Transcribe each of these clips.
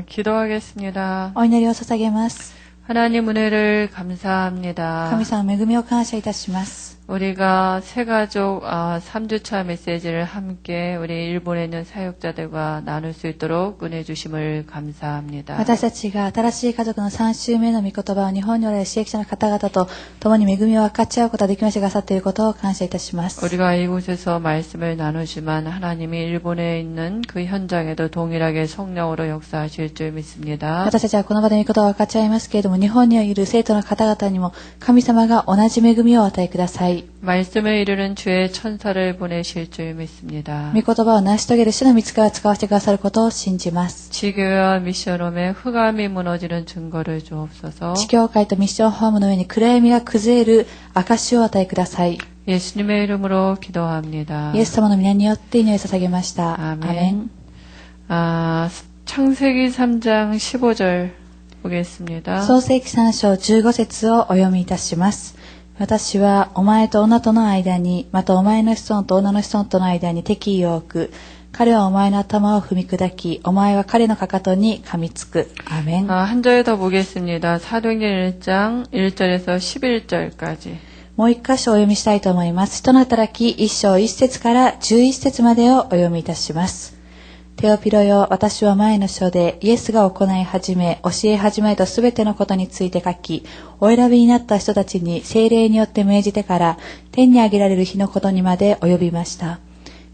기도하겠습니다. お祈りを捧げます。 하나님 은혜를 감사합니다. 神様の恵みを感謝いたします。 우리가 새가족 3주차 메시지를 함께 우리 일본에 있는 사역자들과 나눌 수 있도록 은혜 주심을 감사합니다. 私たちが新しい家族の3週目の御言葉を日本におられる支援者の方々と共に恵みを分かち合うことができましてくださっていることを感謝いたします。 우리가 이곳에서 말씀을 나누지만 하나님이 일본에 있는 그 현장에도 동일하게 성령으로 역사하실 줄 믿습니다. 私たちはこの場で御言葉を分かち合いますけれども、日本にいる生徒の方々にも神様が同じ恵みをお与えください。 말씀을 이루는 주의 천사를 보내실 줄 믿습니다. 御言葉を成し遂げる主の御使いを使わせてくださることを信じます。 지교와 미션홈에 흑암이 무너지는 증거를 주옵소서. 地教会とミッションホームの上に暗闇が崩れる証を与えください。 예수님의 이름으로 기도합니다. イエス様の皆によって祈りを捧げました。 아멘. 창세기 3장 15절 보겠습니다. 創世記3章15節をお読みいたします。私はお前と女との間に、またお前の子孫と女の子孫との間に敵意を置く。彼はお前の頭を踏み砕き、お前は彼のかかとに噛みつく。アメン。 한 절 더 보겠습니다. 사도행전 1장 1절에서 11절까지. もう一箇所お読みしたいと思います。人の働き1章1節から11節までをお読みいたします。テオピロよ、私は前の書でイエスが行い始め、教え始めとすべてのことについて書き、お選びになった人たちに聖霊によって命じてから、天に上げられる日のことにまで及びました。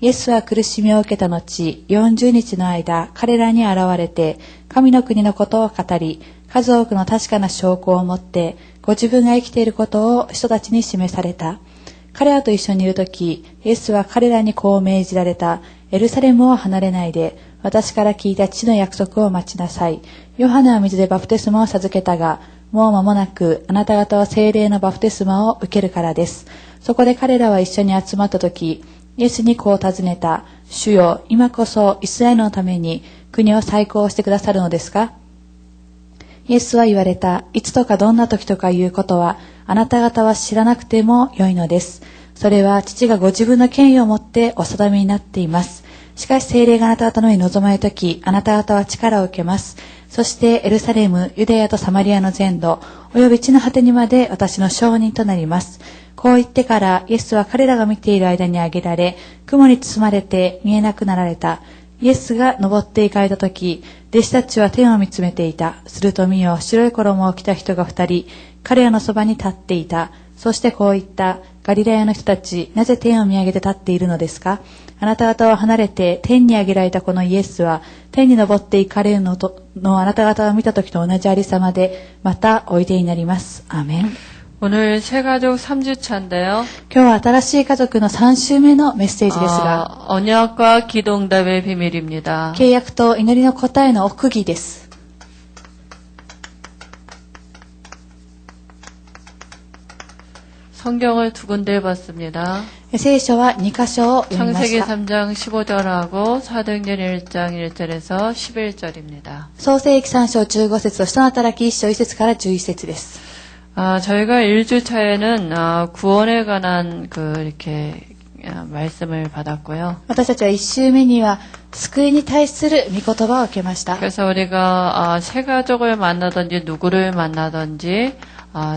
イエスは苦しみを受けた後、40日の間、彼らに現れて、神の国のことを語り、数多くの確かな証拠を持って、ご自分が生きていることを人たちに示された。彼らと一緒にいるとき、イエスは彼らにこう命じられた。エルサレムを離れないで、私から聞いた父の約束を待ちなさい。ヨハネは水でバプテスマを授けたが、もう間もなくあなた方は聖霊のバプテスマを受けるからです。そこで彼らは一緒に集まったとき、イエスにこう尋ねた。主よ、今こそイスラエルのために国を再興してくださるのですか？イエスは言われた。いつとかどんな時とかいうことは、あなた方は知らなくてもよいのです。それは父がご自分の権威をもってお定めになっています。しかし聖霊があなた方の上に臨まれるとき、あなた方は力を受けます。そしてエルサレム、ユダヤとサマリアの全土、および地の果てにまで私の証人となります。こう言ってからイエスは彼らが見ている間に挙げられ、雲に包まれて見えなくなられた。イエスが登って行かれたとき、弟子たちは天を見つめていた。すると見よ、白い衣を着た人が2人、彼らのそばに立っていた。そしてこう言った。ガリラヤの人たち、なぜ天を見上げて立っているのですか？あなた方は離れて天に上げられたこのイエスは、天に昇って行かれるのあなた方を見た時と同じありさまで、またおいでになります。アーメン。 오늘 새가족 3주차인데요. 今日は新しい家族の3週目のメッセージですが、 언약과 기도응답의 비밀입니다. 契約と祈りの答えの奥義です。 성경을 두 군데 봤습니다. 聖書は2箇所を読みま 창세기 した。 3장 15절하고 사도행전 1장 1절에서 11절입니다. 創世記3章15節と人の働き1章1節から11節です。 저희가 1주차에는 구원에 관한 이렇게 말씀을 받았고요. 私たちは1週目には救いに対する御言葉を受けました。 그래서 우리가 새 가족을 만나든지 누구를 만나든지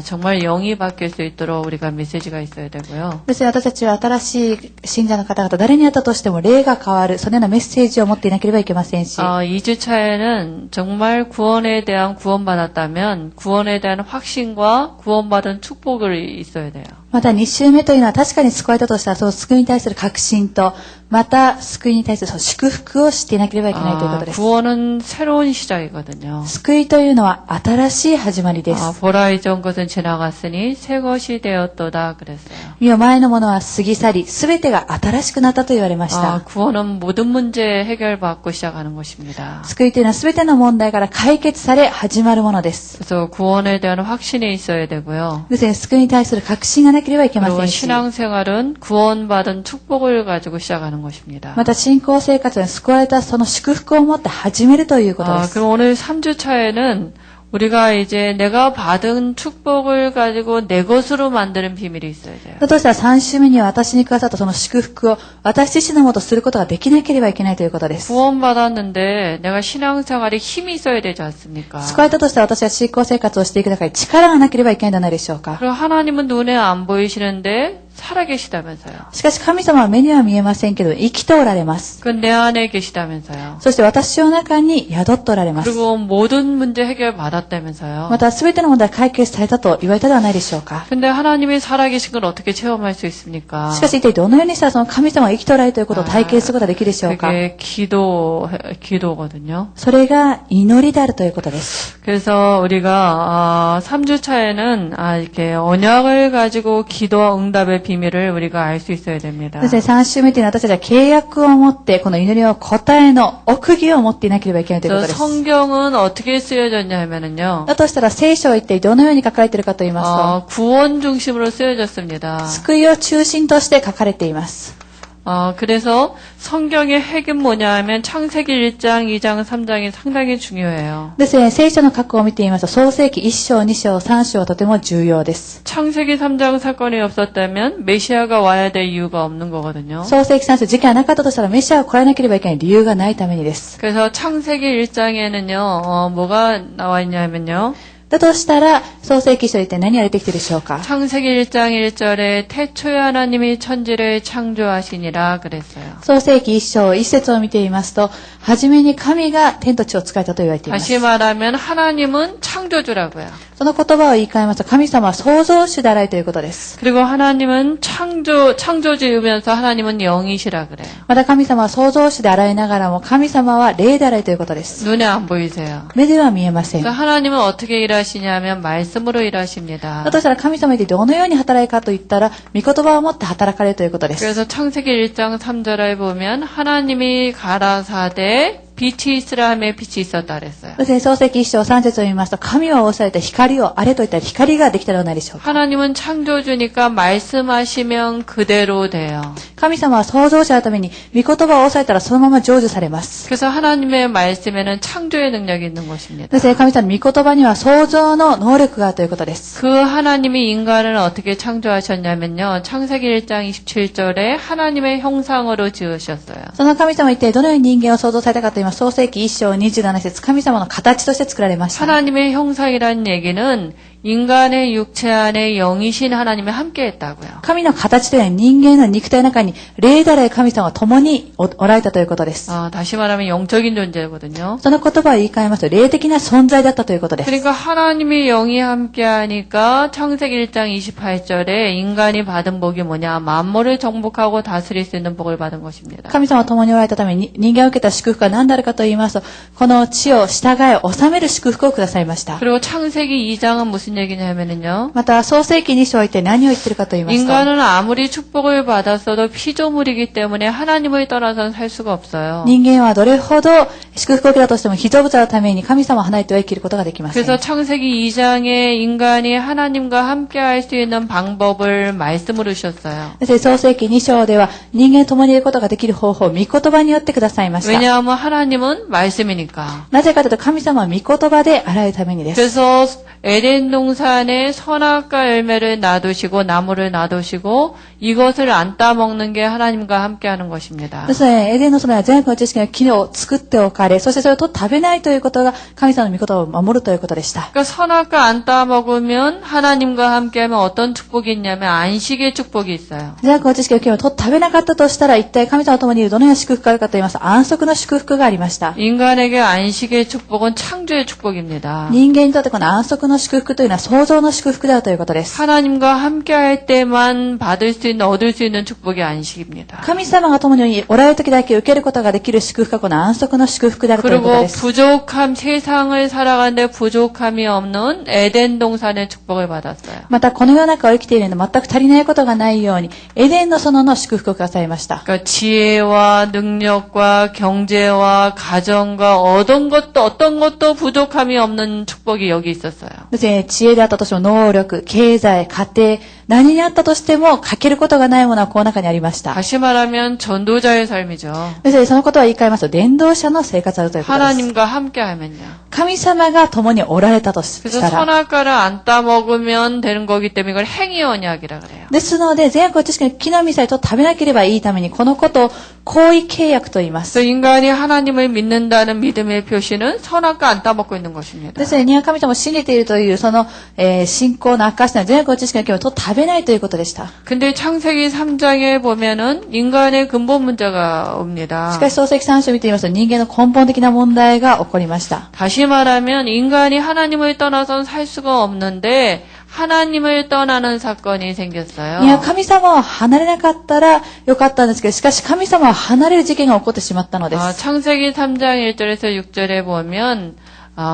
정말 영이 바뀔 수 있도록 우리가 메시지가 있어야 되고요. ですから私たちは新しい信者の方々、誰に会ったとしても霊が変わる、そのようなメッセージを持っていなければいけませんし、 2주차에는 정말 구원에 대한 구원받았다면 구원에 대한 확신과 구원받은 축복을 있어야 돼요. また2週目というのは確かに救われたとしたら、その救いに対する確信と、また救いに対するその祝福をしていなければいけないということです。 구원은 새로운 시작이거든요. 救いというのは新しい始まりです。 보라 이전 것은 지나갔으니 새 것이 되었도다 그랬어요. 見よ前のものは過ぎ去り、すべてが新しくなったと言われました。 구원은 모든 문제 해결받고 시작하는 것입니다. 救いというのはすべての問題から解決され始まるものです。 그래서 구원에 대한 확신이 있어야 되고요. ですね、救いに対する確信がなければいけませ 그리고 んし、 신앙생활은 구원받은 축복을 가지고 시작하는 것입니다. また信仰生活に救われたその祝福を持って始めるということです。 그럼 오늘 3주차에는 우리가 이제 내가 받은 축복을 가지고 내 것으로 만드는 비밀이 있어야 돼요. だとしたら3週目には私にくださったその祝福を私自身のもとすることができなければいけないということです。 구원받았는데 내가 신앙생활에 힘이 있어야 되지 않습니까? 救われたとしては私は信仰生活をしていく中で力がなければいけないのではないでしょうか。 그리고 하나님은 눈에 안 보이시는데 살아계시다면서요. しかし神様は目には見えませんけど生きておられます。 그 내 안에 계시다면서요. そして私の中に宿っておられます。 그리고 모든 문제 해결 받았다면서요. また全ての問題が解決されたと言われたではないでしょうか。 근데 하나님이 살아계신 걸 어떻게 체험할 수 있습니까? しかし一体どのようにしたらその神様が生きておられるということを体験することができるでしょうか。 그게 기도거든요. それが祈りであるということです。 그래서 우리가 3주차에는 이렇게 언약을 가지고 기도와 응답의 비밀을 우리가 알 수 있어야 됩니다. ですね、3週目というのは私たちは契約を持ってこの祈りの答えの奥義を持っていなければいけないということです。 성경은 어떻게 쓰여졌냐 하면은요. だとしたら聖書は一体どのように書かれているかと言いますと、 구원 중심으로 쓰여졌습니다. 救いを中心として書かれています。 그래서 성경의 핵은 뭐냐 하면 창세기 1장, 2장, 3장이 상당히 중요해요. ですね、聖書の過去を見てみますと、創世記1章、2章、3章はとても重要です。 창세기 3장 사건이 없었다면 메시아가 와야 될 이유가 없는 거거든요. 創世記3章事件がなかったとしたらメシアを来らなければいけない理由がないためにです。 그래서 창세기 1장에는요, 뭐가 나와 있냐 하면요. だとしたら、創世記書に一体何が出てきているでしょうか。 창세기 1장 1절에 태초에 하나님이 천지를 창조하시니라 그랬어요. 創世記1章1節を見てみますと、はじめに神が天と地を作られたと言われています。 다시 말하면 하나님은 창조주라고요. その言葉を言い換えますと、神様は創造主であられということです。 그리고 하나님은 창조주이면서 하나님은 영이시라 그래요. また神様は創造主であられながらも、神様は霊であられということです。 눈에 안 보이세요. 目では見えません。 그러니까 하나님은 어떻게 일하시냐면 말씀으로 일하십니다. だとしたら神様にどのように働くかといったら、御言葉を持って働かれるということです。 그래서 창세기 1장 3절에 보면 하나님이 가라사대 빛이 있으라 하며 빛이 있었다 그랬어요. そして創世記1章3節を見ますと、神は仰された光をあれといったら光ができたではないでしょうか。 하나님은 창조주니까 말씀하시면 그대로 돼요. 神様は創造者のために、御言葉を仰されたらそのまま成就されます。 그래서 하나님의 말씀에는 창조의 능력이 있는 것입니다. そして神様の御言葉には創造の能力があるということです。 그 하나님이 인간을 어떻게 창조하셨냐면요. 창세기 1장 27절에 하나님의 형상으로 지으셨어요. その神様は一体どのように人間を創造されたかと言います。創世記1章27節、神様の形として作られました。 하나님의 형상이라는 얘기는 인간의 육체 안에 영이신 하나님이 함께 했다고요. 神の形というのは人間の肉体の中に霊である神様は共におられたということです。 다시 말하면 영적인 존재거든요. その言葉を言い換えますと霊的な存在だったということです。 그러니까 하나님의 영이 함께 하니까 창세기 1장 28절에 인간이 받은 복이 뭐냐? 만물을 정복하고 다스릴 수 있는 복을 받은 것입니다. 神様は共におられたために人間を受けた祝福が何であるかと言いますと、この地を従え治める祝福をくださいました。 그리고 창세기 2장은 무슨 얘기냐면요. また創世記2章は一体何を言っているかと言いますと、 인간은 아무리 축복을 받았어도 피조물이기 때문에 하나님을 떠나서는 살 수가 없어요. 人間はどれほど祝福を受けたとしても被造物のために神様を離れては生きることができません。 그래서 창세기 2장에 인간이 하나님과 함께 할 수 있는 방법을 말씀으로 주셨어요. そして創世記2章では人間と共にいることができる方法を御言葉によってくださいました。 왜냐하면 하나님은 말씀이니까. なぜかというと神様は御言葉であられるためにです。 그래서 에덴 동산에 선악과 열매를 놔두시고 나무를 놔두시고 이것을 안 따먹는 게 하나님과 함께하는 것입니다. ですね、エデンの園は善悪の知識の木を作っておかれ、そしてそれをと食べないということが神様の御言葉を守るということでした。 그러니까 선악과 안 따먹으면 하나님과 함께하면 어떤 축복이 있냐면 안식의 축복이 있어요. 善悪の知識の木をと食べなかったとしたら一体神様と共にいるどのような祝福があるかと言いますと安息の祝福がありました。 인간에게 안식의 축복은 창조의 축복입니다. 人間にとってこの安息の祝福というのは創造の祝福であるということです。 하나님과 함께할 때만 받을 수 있는 얻을 수 있는 축복이 안식입니다. 神様が共におられる時だけ受けることができる祝福がこの安息の祝福であるということ 그리고 です。 부족함 세상을 살아가는데 부족함이 없는 에덴 동산의 축복을 받았어요. またこの世の中を生きているので全く足りないことがないようにエデンの園の祝福をくださいました。 그러니까 지혜와 능력과 경제와 가정과 어떤 것도 부족함이 없는 축복이 여기 있었어요. ですね、知恵であったとしても能力、経済、家庭、何にあったとしても欠けることがないものはこの中にありました。 다시 말하면 전도자의 삶이죠. ですね、そのことを言い換えますと伝道者の生活であるということです。 하나님과 함께하면요. 神様が共におられたとし 그래서 たら。 선악과를 안 따먹으면 되는 거기 때문에 이걸 행위 언약이라 그래요. ですので、善悪を知識の木の実さえと食べなければいいために、このことを行為契約と言いま 그래서 す。 인간이 하나님을 믿는다는 믿음의 표시는 선악과 안 따먹고 있는 것입니다. ですので、人間は神様を信じているという、その、信仰の証しの善悪を知識の木をと食べないということでした。 근데 창세기 3장에 보면은 인간의 근본 문제가 옵니다. しかし、創世記3章を見てみますと、人間の根本的な問題が起こりました。 다시 말하면 인간이 하나님을 떠나선 살 수가 없는데 하나님을 떠나는 사건이 いや、 생겼어요. 神様を離れなかったらよかったんですけど、しかし神様を離れる事件が起こってしまったので 아, す。 창세기 3장 1절에서 6절에 보면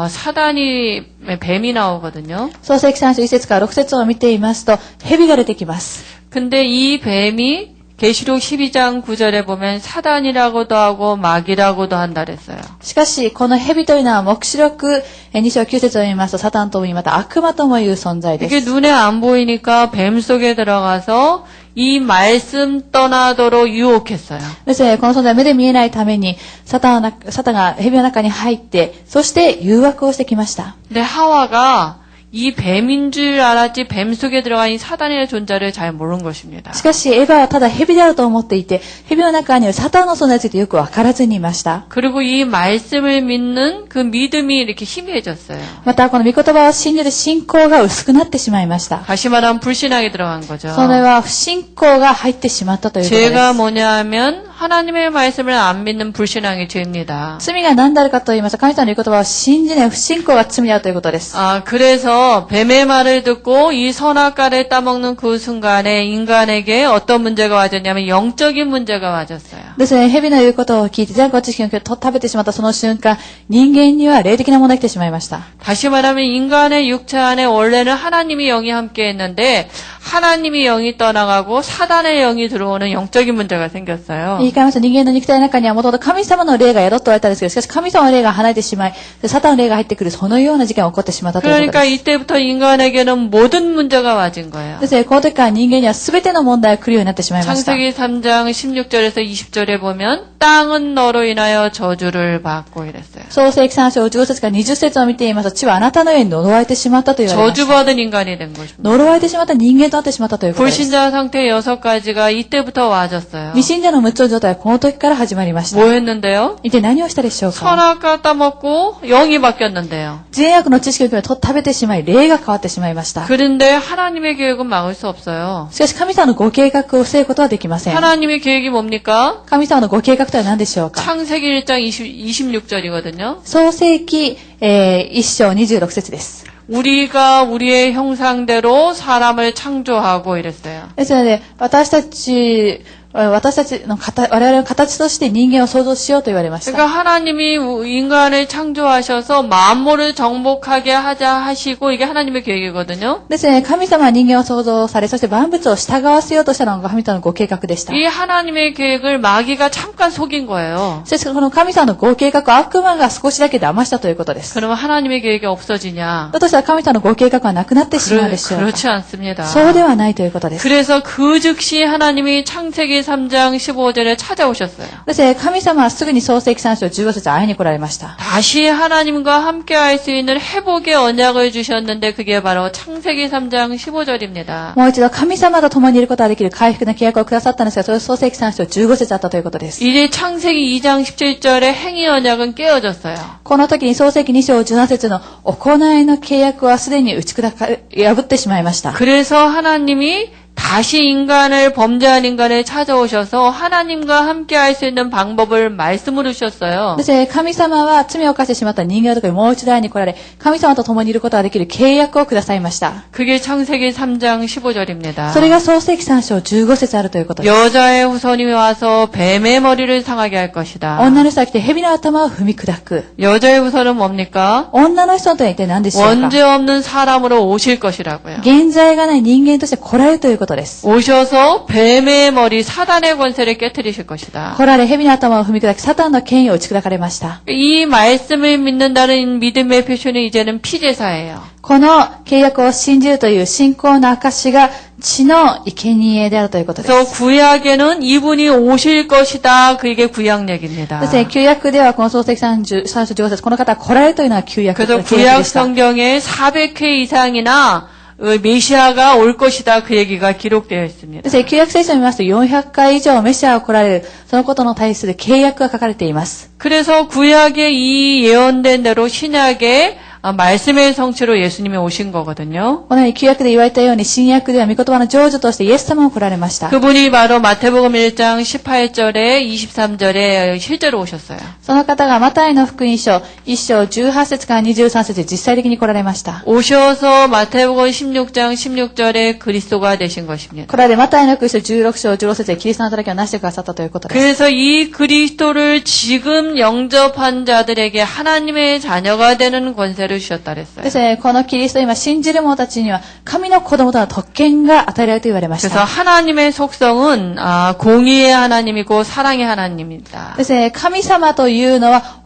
사단이 뱀이 나오거든요. 創世記3章1節から6節を見ていますと、蛇が出てきます。 근데 이 뱀이 계시록 12장 9절에 보면 사단이라고도 하고 마귀라고도 한다 그랬어요. しかし、この蛇というのは、黙示録2章9節を見ますと、サタンとも言い、また悪魔ともいう存在で 이게 す。 눈에 안 보이니까 뱀 속에 들어가서 이 말씀 떠나도록 유혹했어요. ですので、この存在は目で見えないために、サタンが蛇の中に入って、そして誘惑をしてきました。 근데 하와가 이 뱀인 줄 알았지 뱀 속에 들어간 이 사단의 존재를 잘 모르는 것입니다. しかし、エヴァはただ蛇であると思っていて、蛇の中にはサタンの存在についてよくわからずにいました。 그리고 이 말씀을 믿는 그 믿음이 이렇게 희미해졌어요. また、この御言葉を信じる信仰が薄くなってしまいました。 다시 말하면 불신앙이 들어간 거죠. それは不信仰が入ってしまったということで 죄가 す。 뭐냐 하면 하나님의 말씀을 안 믿는 불신앙이 죄입니다. 罪が何であるかと言いますと、神様の御言葉を信じない不信仰が罪だということです。 그래서 뱀의 말을 듣고 이 선악과를 따먹는 그 순간에 인간에게 어떤 문제가 와졌냐면 영적인 문제가 와졌어요. ですね、蛇の言うことを聞いて、善悪知識を食べてしまったその瞬間、人間には霊的な問題が来てしまいました。 다시 말하면 인간의 육체 안에 원래는 하나님의 영이 함께 했는데 하나님의 영이 떠나가고 사단의 영이 들어오는 영적인 문제가 생겼어요. 言い換えますと、人間の肉体の中にはもともと神様の霊が宿っておられたんですけど、しかし神様の霊が離れてしまい、サタンの霊が入ってくる、そのような事件が起こってしまったということ 그러니까 です。 이때부터 인간에게는 모든 문제가 와진 거예요. ですね、この時から人間には全ての問題が来るようになってしまいました。 창세기 3장 16절에서 20절에 보면 땅은 너로 인하여 저주를 받고 이랬어요. 創世記3章15節から20節を見ていますと、地はあなたのように呪われてしまったと言われました。 저주받은 인간이 된 것입니다. 呪われてしまった人間となってしまったということです。 불신자 상태 6가지가 이때부터 와졌어요. 未信者の6つの状態はこの時から始まりました。 뭐 했는데요? 一体何をしたでしょうか。 선악과 따먹고 영이 바뀌었는데요. 善悪の知識を食べてしまい、霊が変わってしまいました。 그런데 하나님의 계획은 막을 수 없어요. しかし神様のご計画を防ぐことはできません。 하나님의 계획이 뭡니까? 神様のご計画とは何でしょうか。 창세기 1장 26절이거든요. 創世記、1章26節です。 우리가 우리의 형상대로 사람을 창조하고 이랬어요. ですので、私たちの我々の形として人間を創造しようと言われました。 그러니까 하나님이 인간을 창조하셔서 만물을 정복하게 하자 하시고 이게 하나님의 계획이거든요. ですね、神様は人間を創造され、そして万物を従わせようとしたのが神様のご計画でした。 이 하나님의 계획을 마귀가 잠깐 속인 거예요. そしてこの神様のご計画を悪魔が少しだけ騙したということです。 그러면 하나님의 계획이 없어지냐? だとしたら神様のご計画はなくなってしまうでしょうか。 그렇지 않습니다. そうではないということです。 그래서 그 즉시 하나님이 창세기 3장 15절에 찾아오셨어요. ですね、神様はすぐに創世記3章15節会いに来られました。 다시 하나님과 함께 할 수 있는 회복의 언약을 주셨는데 그게 바로 창세기 3장 15절입니다. もう一度神様と共にいることができる回復の契約をくださったんですが、それは創世記3章15節だったということです。 이제 창세기 2장 17절의 행위 언약은 깨어졌어요. この時に創世記2章17節の行いの契約はすでに破ってしまいました。 그래서 하나님이 다시 인간을 범죄한 인간을 찾아오셔서 하나님과 함께 할 수 있는 방법을 말씀으로 주셨어요. ですね、神様は罪を犯してしまった人間のところにもう一度会いに来られ、神様と共にいることができる契約をくださいました。 그게 창세기 3장 15절입니다. それが創世記3章15節あるということです。 여자의 후손이 와서 뱀의 머리를 상하게 할 것이다. 女の人が来て蛇の頭を踏み砕く。 여자의 후손은 뭡니까? 女の人とは一体何でしょうか。 원죄 없는 사람으로 오실 것이라고요. 現在がない人間として来られるということことです。 오셔서 뱀의 머리 사단의 권세를 깨뜨리실 것이다. 来られ蛇の頭を踏み砕き、サタンの権威を打ち砕かれました。 이 말씀을 믿는다는 믿음의 표시는 이제는 피제사예요. この契約を信じるという信仰の証が血の生贄であるということです。 그래서 구약에는 이분이 오실 것이다. 그게 구약 얘기입니다. そして旧約ではこの創世記3章15節、この方が来られるというのは旧約 그래서 の契約 구약 でした。 성경에 400회 이상이나 메시아가 올 것이다. 그 얘기가 기록되어 있습니다. そして旧約聖書を見ますと400回以上メシアが来られる、そのことに対する契約が書かれています。 그래서 구약의 이 예언된 대로 신약의 말씀의 성취로 예수님이 오신 거거든요. このように旧約で言われたように新約では御言葉の成就としてイエス様が来られました。 그분이 바로 마태복음 1장 18절에 23절에 실제로 오셨어요. その方がマタイの福音書1章18節から23節で実際的に来られました。 오셔서 마태복음 16장 16절에 그리스도가 되신 것입니다. これでマタイの福音書16章16節でキリストの働きをなしてくださったということです。 그래서 이 그리스도를 지금 영접한 자들에게 하나님의 자녀가 되는 권세를 주셨다 で 그랬어요. すね、このキリストを今信じる者たちには神の子供との特権が与えられると言われまし 그래서 た。 하나님의 속성은 공의의 하나님이고 사랑의 하나님입니다. ですね、神様というのは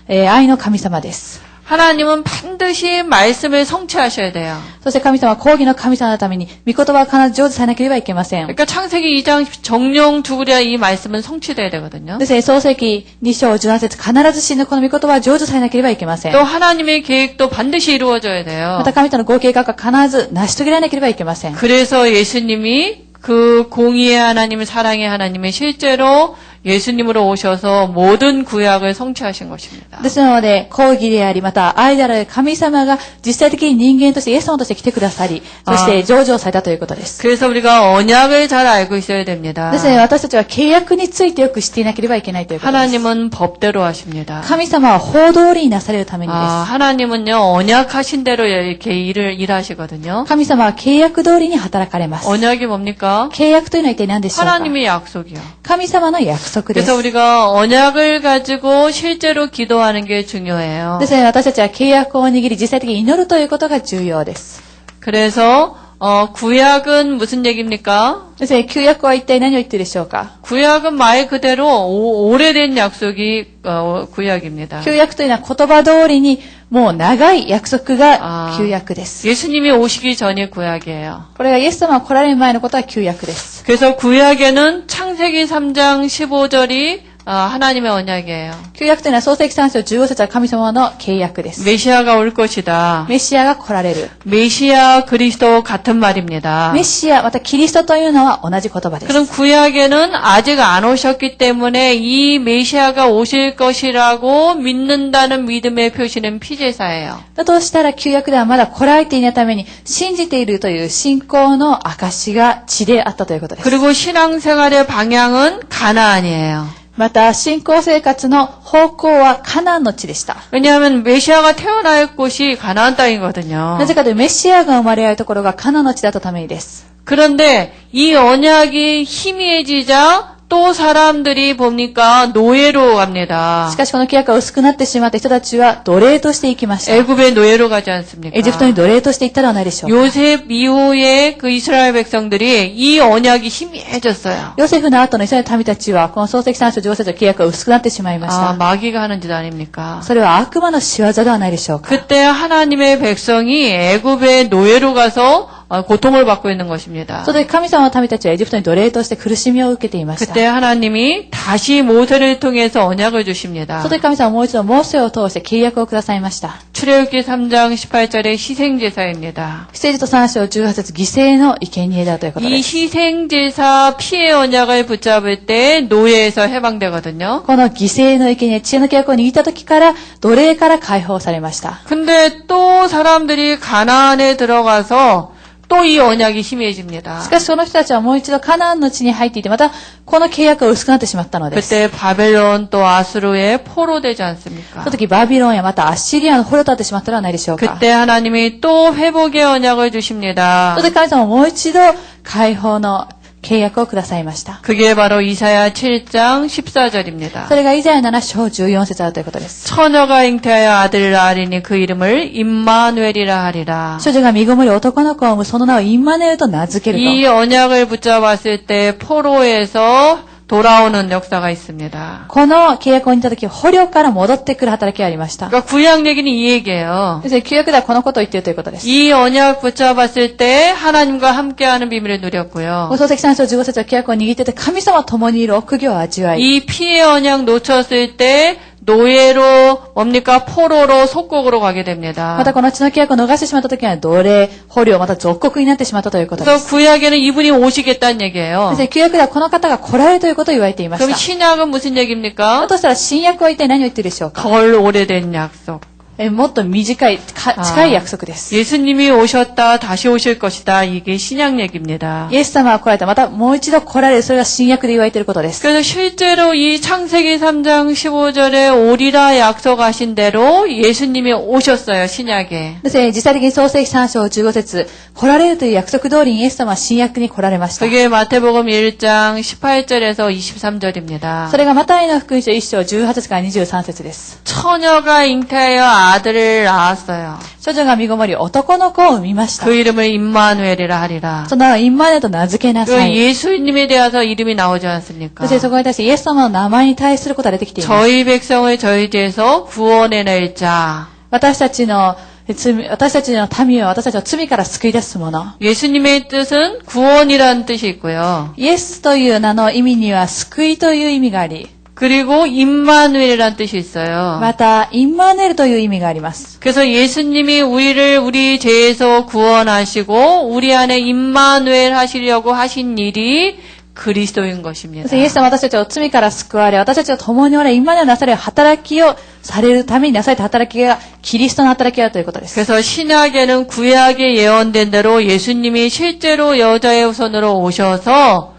愛の神様です。 하나님은 반드시 말씀을 성취하셔야 돼요. そして神様は公義の神様のために御言葉を必ず成就さなければいけません。 그러니까 창세기 2장 정령 죽으랴 이 말씀은 성취돼야 되거든요. ですね、創世記2章17節必ず死ぬこの御言葉は成就されなければいけません。 또 하나님의 계획도 반드시 이루어져야 돼요. また神との合計が必ず成し遂げられなければいけません。 그래서 예수님이 그 공의의 하나님, 사랑의 하나님이 실제로 예수님으로 오셔서 모든 구약을 성취하신 것입니다. ですので、公義であり、また愛である神様が実際的に人間としてイエス様として来てくださり、そして成就されたということです。 그래서 우리가 언약을 잘 알고 있어야 됩니다. ですので、私たちは契約についてよく知っていなければいけないということです。 하나님은 법대로 하십니다. 神様は法通りになされるためにです。 하나님은요 언약하신 대로 이렇게 일하시거든요. 神様は契約通りに働かれます。 언약이 뭡니까? 契約というのは一体何でしょうか？ 하나님의 약속이요. 神様の約束です。 그래서 우리가 언약을 가지고 실제로 기도하는 게 중요해요. ですので、私たちは契約を握り実際的に祈るということが重要です。 그래서 구약은 무슨 얘기입니까? ですね、旧約は一体何を言っているでしょうか？ 구약은 말 그대로 오래된 약속이 구약입니다. 旧約というのは言葉通りにもう長い約束が旧約です。 예수님이 오시기 전이 구약이에요. これがイエス様が来られる前のことは旧約です。 그래서 구약에는 창세기 3장 15절이 하나님의 언약이에요. 旧約というのは創世記3章15節は神様の契約です。 메시아가 올 것이다. メシアが来られる。 메시아 그리스도 같은 말입니다. メシアまたキリストというのは同じ言葉です。 그럼 구약에는 아직 안 오셨기 때문에 이 메시아가 오실 것이라고 믿는다는 믿음의 표시는 피제사예요. だとしたら旧約ではまだ来られていないために信じているという信仰の証が血であったということです。 그리고 신앙생활의 방향은 가나안이에요. また信仰生活の方向はカナンの地でした。 왜냐하면 메시아가 태어날 곳이 가나안 땅이거든요. なぜかというとメシアが生まれるところがカナンの地だったためにです。 그런데 이 언약이 희미해지자 또 사람들이 뭡니까? 노예로 갑니다. しかしこの契約が薄くなってしまった人たちは奴隷として行きました。 애굽의 노예로 가지 않습니까? エジプトに奴隷として行ったではないでしょうか。 요셉 이후에 그 이스라엘 백성들이 이 언약이 희미해졌어요. ヨセフの後のイスラエルの民たちはこの創世記3章15節の契約が薄くなってしまいました。 마귀가 하는 짓 아닙니까? それは悪魔の仕業ではないでしょうか。 그때 하나님의 백성이 애굽의 노예로 가서 고통을 받고 있는 것입니다. その時神様の民たちはエジプトに奴隷として苦しみを受けていました。 그때 하나님이 다시 모세를 통해서 언약을 주십니다. その時神様はもう一度モーセを通して契約をくださいました。 출애굽기 3장 18절의 희생제사입니다. 出エジプト3章18節犠牲の生贄だということ 이 です。 희생제사 피의 언약을 붙잡을 때 노예에서 해방되거든요. この犠牲の生贄、知恵の契約を握った時から奴隷から解放されました。 근데 또 사람들이 가나안에 들어가서 또 이 언약이 희미해집니다. しかしその人たちはもう一度カナンの地に入っていて、またこの契約が薄くなってしまったのです。 그때 바벨론 또 아수르의 포로되지 않습니까? その時バビロンやまたアッシリアの捕虜となってしまったのではないでしょうか。 그때 하나님이 또 회복의 언약을 주십니다. その時神様はもう一度解放の契約をくださいました。 그게 바로 이사야 7장 14절입니다. それがイザヤ7章14節あるということです。 처녀가 잉태하여 아들을 낳으리니 그 이름을 임마누엘이라 하리라. 処女が身ごもり男の子を産むその名をインマヌエルと名付けると。 이 언약을 붙잡았을 때 포로에서 돌아오는 역사가 있습니다. この契約を似た時、捕虜から戻ってくる働きがありました。 그러니까 구약 얘기는 이 얘기예요. ですから旧約ではこのことを言っているということです。 이 언약 붙잡았을 때 하나님과 함께하는 비밀을 누렸고요. 創世記3章15節は契約を握っていて神様と共にいる奥義を味わい。 이 피의 언약 놓쳤을 때 노예로 뭡니까? 포로로 속국으로 가게 됩니다. またこの血の契約を逃してしまった時には奴隷、捕虜、また属国になってしまったということで 그래서 す。 구약에는 이분이 오시겠다는 얘기예요. ですから旧約ではこの方が来られるということを言われていまし 그럼 た。 신약은 무슨 だ 얘기입니까? としたら新約は一体何を言っているでしょうか。 덜 오래된 약속. もっと短い、近い約束です。 예수님이 오셨다 다시 오실 것이다. 이게 신약 얘기입니다. イエス様が来られた、またもう一度来られる、それが新約で言われていることです。 그래서 실제로 이 창세기 3장 15절에 오리라 약속하신 대로 예수님이 오셨어요. 신약에. ですね、実際的に創世記3章15節、来られるという約束通りにイエス様は新約に来られました。 그게 마태복음 1장 18절에서 23절입니다. それがマタイの福音書1章18節から23節です。 처녀가 잉태하여 아들을 낳았어요. 処女が身ごもり男の子を産みました。 그 이름을 임마누엘이라 하리라. その名をインマネと名付けな 그 さい。 예수님에 대해서 이름이 나오지 そ 않습니까? してそこに対してイエス様の名前に対することが出てきています。 저희 백성을 저희 뒤에서 구원해낼 자. 私たちの民を私たちの罪から救い出すもの。 예수님의 뜻은 구원이라는 뜻이 있고요. イエスという名の意味には救いという意味があり、 그리고 임마누엘이라는 뜻이 있어요. またインマネルという意味があります。 그래서 예수님이 우리를 우리 죄에서 구원하시고 우리 안에 임마누엘 하시려고 하신 일이 그리스도인 것입니다. イエス様は私たちを罪から救われ、私たちを共におられ、インマネルなされる働きをされるためになされた働きがキリストの働きだということです。 그래서 신약에는 구약에 예언된 대로 예수님이 실제로 여자의 후손으로 오셔서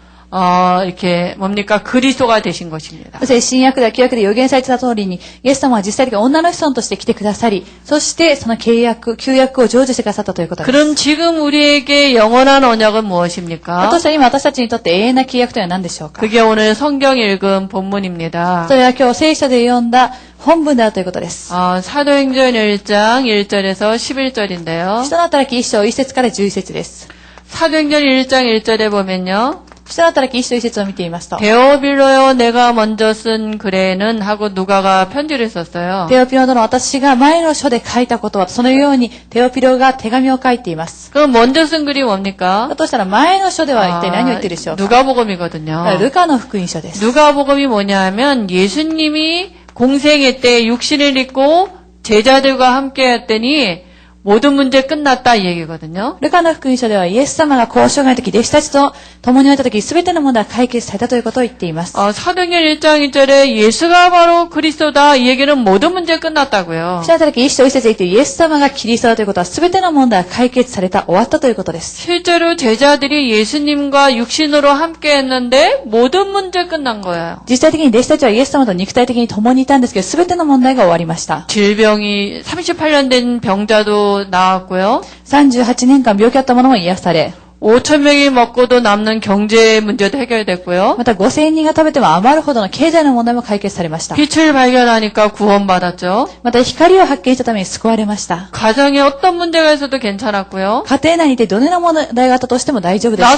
이렇게 뭡니까? 그리스도가 되신 것입니다. そして新約では旧約で予言されていた通りに、イエス様は実際的に女の子孫として来てくださり、そしてその旧約を成就してくださったということです。 그럼 지금 우리에게 영원한 언약은 무엇입니까? そして今私たちにとって永遠な契約というのは何でしょうか。 그게 오늘 성경 읽은 본문입니다. それは今日聖書で読んだ本文であるということです。 사도행전 1장 1절에서 11절인데요. 人の働き1章1節から11節です。 사도행전 1장 1절에 보면요. 人の働き1章1節を見ていますと、 데오빌로요 내가 먼저 쓴 글에는 하고 누가가 편지를 썼어요. テオピロ殿私が前の書で書いたことは、そのようにテオピロが手紙を書いています。 그럼 먼저 쓴 글이 뭡니까? だとしたら前の書では一体何を言っているでしょうか。 누가복음이거든요. ルカの福音書です。 누가복음이 뭐냐면 예수님이 공생애 때 육신을 입고 제자들과 함께 했더니 모든 문제 끝났다 이 얘기거든요. ルカの福音書ではイエス様が交渉がの時、弟子たちと共においた時、すべての問題が解決されたということを言っています。 사도행전 1장 1절에 예수가 바로 그리스도다 이 얘기는 모든 문제 끝났다고요. 人の働き1章1節で言っているイエス様がキリストだということは、すべての問題が解決された、終わったということです。 실제로 제자들이 예수님과 육신으로 함께 했는데 모든 문제 끝난 거예요. 実際的に弟子たちはイエス様と肉体的に共にいたんですけど、すべての問題が終わりました。 질병이 38년 된 병자도 나왔고요. 38年間病気あった者も癒され、 5,000명이 먹고도 남는 경제 문제도 해결됐고요. また5000人が食べても余るほどの経済の問題も解決されました。 빛을 발견하니까 구원받았죠. また光を発見したために救われました。 가정에 어떤 문제가 있어도 괜찮았고요. 家庭内にいてどのような問題があったとしても大丈夫でした。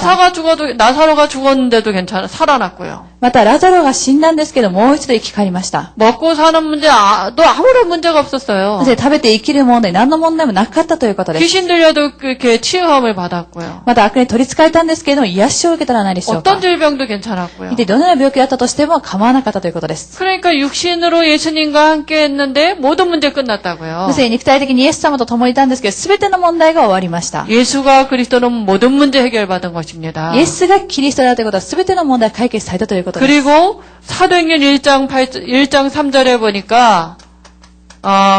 나사로가 죽었는데도 살아났고요. またラザロが死んだんですけど、もう一度生き返りました。 먹고 사는 문제, 또 아무런 문제가 없었어요. そして食べて生きる問題、何の問題もなかったということです。 귀신 들려도 그렇게 치유함을 받았고요. また悪に取り憑かれたんですけれども、癒しを受けたら何でしょうか。 어떤 질병도 괜찮았고요. 一体どのような病気だったとしても構わなかったということです。 그러니까 육신으로 예수님과 함께 했는데 모든 문제 끝났다고요. そして肉体的にイエス様と共にいたんですけど、すべての問題が終わりました。 예수가 그리스도는 모든 문제 해결받은 것입니다. イエスがキリストだということは、すべての問題が解決されたということです。 그리고 사도행전 1장 3절에 보니까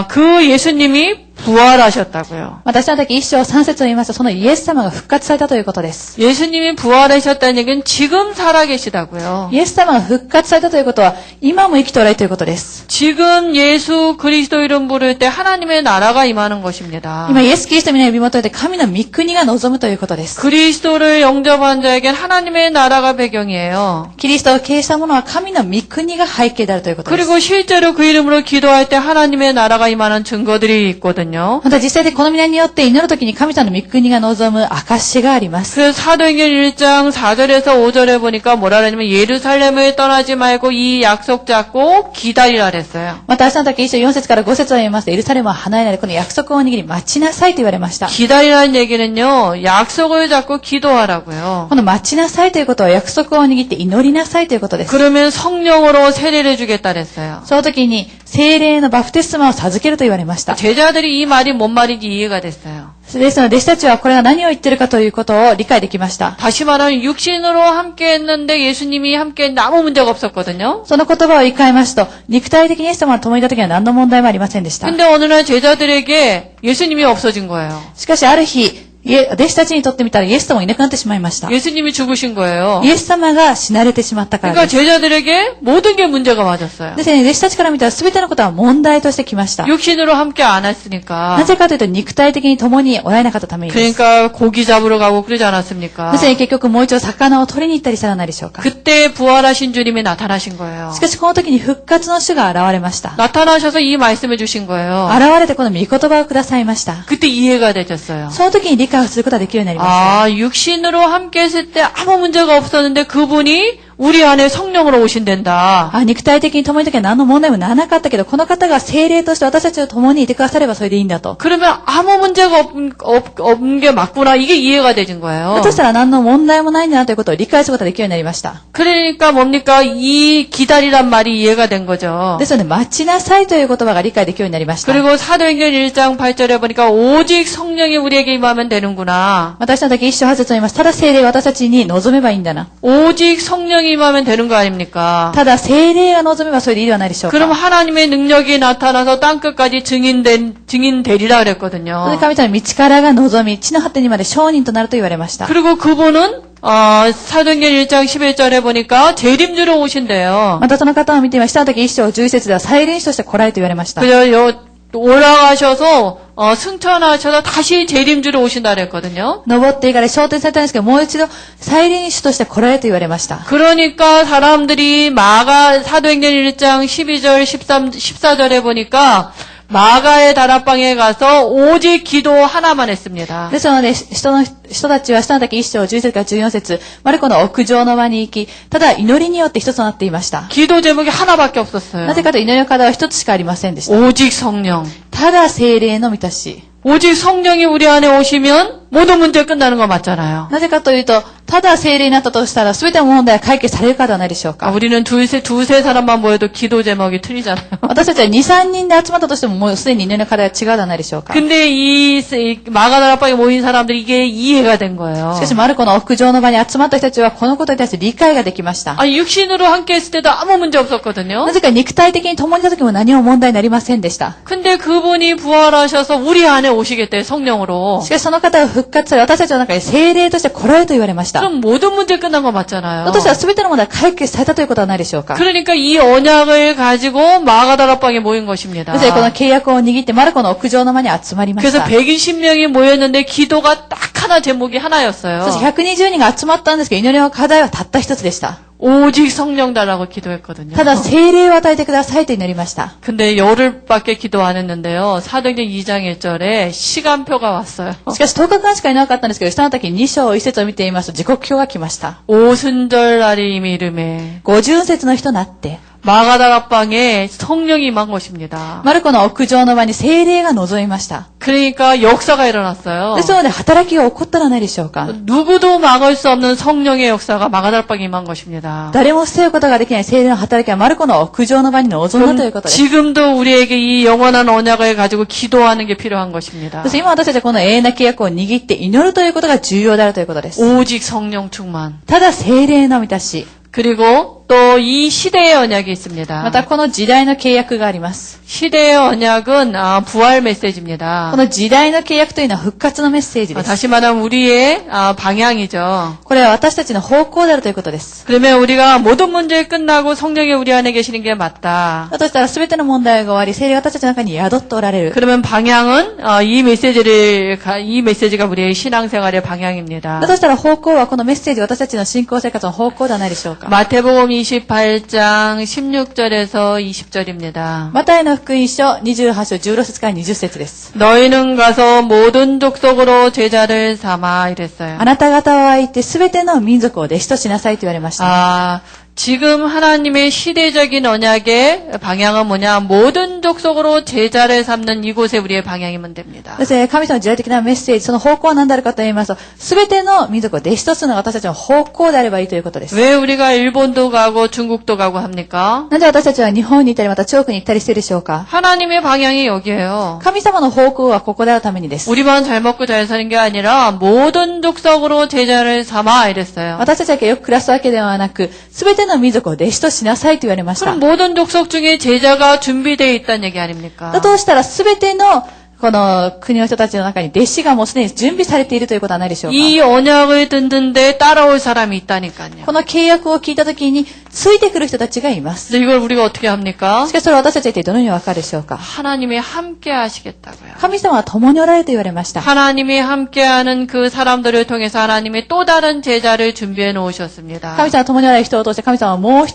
그 예수님이 부활하셨다고요. また、下の時1章3節を言いますと、そのイエス様が復活されたということです。 예수님이 부활하셨다는 얘기는 지금 살아계시다고요. イエス様が復活されたということは、今も生きておられるということです。 지금 예수 그리스도 이름 부를 때 하나님의 나라가 임하는 것입니다. 今、イエス・キリストの皆を見求めて神の御国が望むということです。 그리스도를 영접한 자에겐 하나님의 나라가 배경이에요. キリストを経営した者は神の御国が背景であるということです。 그리고 실제로 그 이름으로 기도할 때 하나님의 나라가 임하는 증거들이 있거든요. また実際でこの皆によって祈るときに神様の御国が望む証があります。 그래서 사도행전 1장 4절에서 5절에 보니까 뭐라 그러냐면 예루살렘을 떠나지 말고 이 약속 잡고 기다리라 그랬어요. また明日の時1章4節から5節を読みますと、エルサレムを離れないでこの約束を握り待ちなさいと言われました。 기다리라는 얘기는요. 약속을 잡고 기도하라고요. この待ちなさいということは約束を握って祈りなさいということです。 그러면 성령으로 세례를 주겠다 그랬어요. その時に聖霊のバプテスマを授けると言われました。 제자들이 이 말이 뭔 말인지 이해가 됐어요. ですので弟子たちはこれが何を言ってるかということを理解できました。 다시 말하면 육신으로 함께 했는데 예수님이 함께 했는데 아무 문제가 없었거든요. その言葉を言い換えますと、肉体的にイエス様が共にいた時には何の問題もありませんでした。 근데 어느 날 제자들에게 예수님이 없어진 거예요. しかしある日、弟子たちにとってみたらイエス様がいなくなってしまいました。 예수님이 죽으신 거예요. イエス様が死なれてしまったから 그러니까 です。 제자들에게 모든 게 문제가 맞았어요. ですね、弟子たちから見たら全てのことは問題としてきました。 육신으로 함께 안 했으니까. なぜかというと肉体的に共におられなかったためにです。 그러니까 고기 잡으러 가고 그러지 않았습니까? ですね、結局もう一度魚を取りに行ったりさらないでしょうか。 그때 부활하신 주님이 나타나신 거예요. しかしこの時に復活の主が現れました。 나타나셔서 이 말씀을 주신 거예요. 現れてこの御言葉をくださいました。 그때 이해가 되셨어요. その時に理解をすることができるようになりました。 아, 육신으로 함께 했을 때 아무 문제가 없었는데 그분이 우리 안에 성령으로 오신댄다. 肉体的に共にいた時は何の問題もならなかったけど、この方が聖霊として私たちと共にいてくださればそれでいいんだと。 그러면 아무 문제가 없는 게 맞구나. 이게 이해가 되신 거예요. だとしたら何の問題もないんだなということを理解することができるようになりました。 그러니까 뭡니까? 이 기다리란 말이 이해가 된 거죠. ですので、待ちなさいという言葉が理解できるようになりました。 그리고 사도행전 1장 8절에 보니까 오직 성령이 우리에게 임하면 되는구나. 私の時一章八節を言います。ただ聖霊が私たちに望めばいいんだな。 오직 성령이 임하면 되는 거 아닙니까? ただ聖霊が望めばそれでいいではないでしょうか。 그럼 하나님의 능력이 나타나서 땅끝까지 증인되리라 그랬거든요. それで神様の道からが望み、地の果てにまで証人となると言われました。 그리고 그분은 사도행전 1장 11절에 보니까 재림주로 오신대요. またその方を見てみました時一章11節では再臨主として来られると言われました。 그래서 올라가셔서 승천하셔서 다시 재림주로 오신다 그랬거든요. 登っていかれ昇天されたんですけど、もう一度再臨主として来られると言われました。 그러니까 사람들이 사도행전 1장 12절 14절에 보니까 마가의 다락방에 가서 오직 기도 하나만 했습니다. ですので、人たちは下の時1章11節から14節、マルコの屋上の間に行き、ただ祈りによって一つとなっていました。 기도 제목이 하나밖에 없었어요. なぜかと祈りの課題は一つしかありませんでした。 오직 성령. ただ聖霊の満たし。 오직 성령이 우리 안에 오시면 모든 문제 끝나는 거 맞잖아요. なぜかというと、ただ聖霊になったとしたら全ての問題は解決されるかではないでしょうか。 우리는 두세 사람만 모여도 기도 제목이 틀리잖아요. 私たちは2、3人で集まったとしてももうすでに祈りの課題は違うではないでしょうか。 근데 이 마가다락방에 모인 사람들이 이게 이해가 된 거예요. しかしマルコの屋上の場に集まった人たちはこのことに対して理解ができました。 육신으로 함께 했을 때도 아무 문제 없었거든요. なぜか肉体的に共にいた時も何も問題になりませんでした。 근데 그분이 부활하셔서 우리 안에 오시겠대, 성령으로. しかしその方が復活され、私たちの中に聖霊として来られると言われました。 그럼 모든 문제 끝난 거 맞잖아요. 私は全ての問題が解決されたということはないでしょうか。 그러니까 이 언약을 가지고 마가다락방에 모인 것입니다. ですからこの契約を握ってマルコの屋上の間に集まりまし 그래서 た。 120명이 모였는데 기도가 딱 하나 제목이 하나였어요. そして120人が集まったんですけど、祈りの課題はたった一つでした。 오직 성령 달라고 기도했거든요. ただ聖霊を与えてくださいと祈りました。 근데 열흘밖에 기도 안 했는데요. 사도행전 2장 1절에 시간표가 왔어요. しかし10日間しかいなかったんですけど、下の時2章1節を見てみますと時刻表が来ました。 오순절 날이 이름에 50節の日となって、 마가다락방에 성령이 임한 것입니다. マルコの屋上の場に聖霊が臨みました。 그러니까 역사가 일어났어요. ですので働きが起こったらないでしょうか。 누구도 막을 수 없는 성령의 역사가 마가다락방에 임한 것입니다. 誰も防ぐことができない聖霊の働きはマルコの屋上の場に臨んだということです。 지금도 우리에게 이 영원한 언약을 가지고 기도하는 게 필요한 것입니다. そして今私たちはこの永遠な契約を握って祈るということが重要であるということです。 오직 성령 충만. ただ聖霊の満たし。 그리고 또 이 시대의 언약이 있습니다. またこの時代の契約があります。 시대의 언약은 부활 메시지입니다. この時代の契約というのは復活のメッセージです。 다시 말하면 우리의 방향이죠. これは私たちの方向であるということです。 그러면 우리가 모든 문제 끝나고 성령이 우리 안에 계시는 게 맞다. だとしたら全ての問題が終わり、聖霊が私たちの中に宿っておられる。 그러면 방향은 이 메시지가 우리의 신앙생활의 방향입니다. だとしたら方向はこのメッセージ、私たちの信仰生活の方向ではないでしょうか。 마태복음 28장 16절에서 20절입니다. マタイの福音書28章16節から20節です。 너희는 가서 모든 족속으로 제자를 삼아 이랬어요. あなた方は行って全ての民族を弟子としなさいと言われました。 지금 하나님의 시대적인 언약의 방향은 뭐냐? 모든 족속으로 제자를 삼는 이곳에 우리의 방향이면 됩니다. そして神様の時代的なメッセージ、その方向は何であるかと言いますと、全ての民族を弟子とするのが私たちの方向であればいいということです。 왜 우리가 일본도 가고 중국도 가고 합니까? なぜ私たちは日本に行ったりまた中国に行ったりしているでしょうか。 하나님의 방향이 여기에요. 神様の方向はここであるためにです。 우리만 잘 먹고 잘 사는 게 아니라 모든 족속으로 제자를 삼아 이랬어요. 私たちだけよく暮らすわけではなく、全ての民族を弟子としなさいと言われました。 그럼 모든 족속 중에 제자가 준비되어 있다는 얘기 아닙니까? だとしたら全てのこの国の人たちの中に弟子がもうすでに準備されているということはないでしょうか。 이 언약을 듣는데 따라올 사람이 있다니까요. この契約を聞いたときについてくる人たちがいます。 근데 이걸 우리가 어떻게 합니까? しかしそれは私たちは一体どのようにわかるでしょうか。 하나님이 함께 하시겠다고요. 神様は共におられると言われました。 하나님이 함께하는 그 사람들을 통해서 하나님이 또 다른 제자를 준비해 놓으셨습니다. 神様は共におられる人を通して神様はもう